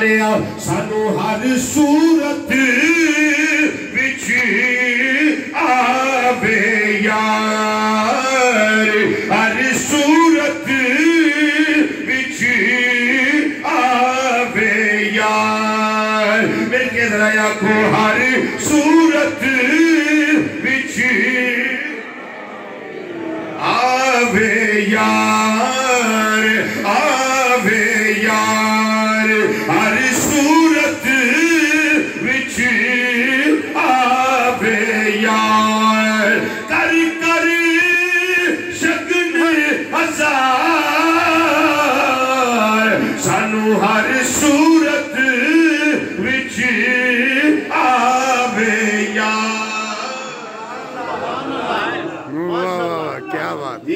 سانو ہر صورت وچ آوے یار ہر صورت وچ آوے یار میرے کے ذرا آنکھو ہر صورت وچ آوے یار آوے یار ہر صورت وچ آوے یار کر کر شگن ہزار سانو ہر صورت وچ آوے یار کیا بات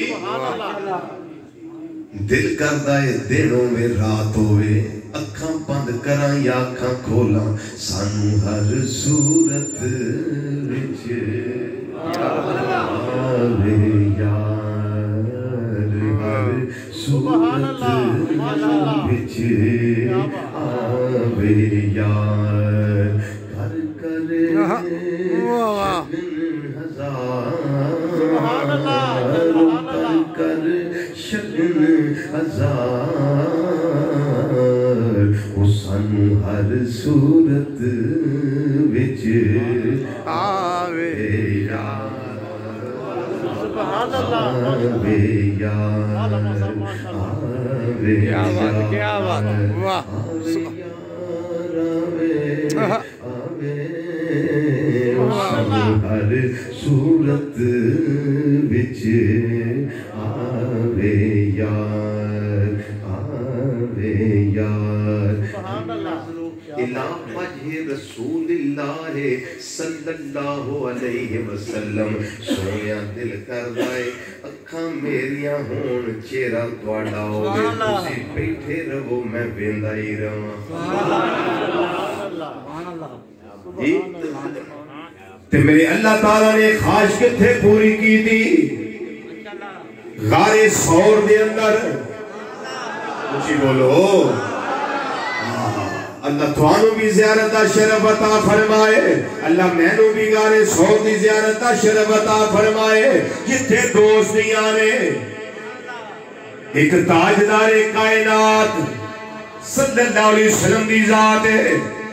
دل کردہ ہے دنوں میں رات ہوئے اکھاں بند کراں یا اکھاں کھولاں سانو ہر صورت وچ آوے یار ہر صورت وچ آوے یار کر کر کر شگن ہزار وہ سانو ہر صورت وچ آوے یار آوے یار آوے کیا بات کیا بات واہ ہر صورت وچ آوے یار آوے یار الہ وجہ رسول اللہ صلی اللہ علیہ وسلم سویا دل کردائے اکھاں میریاں ہون چہرہ تواڈا ہوئے تسی بیٹھے رہو میں ویندا ہی رہواں جی تے میرے اللہ تعالیٰ نے خواہش کتھے پوری کی تھی غار ثور دے اندر کچھ بولو اللہ توانو بھی زیارت دا شرف عطا فرمائے اللہ مینو بھی غار ثور دی زیارت دا شرف عطا فرمائے جتھے دوست نہیں آنے ایک تاجدار کائنات صلی اللہ علیہ وسلم دی ذات ہے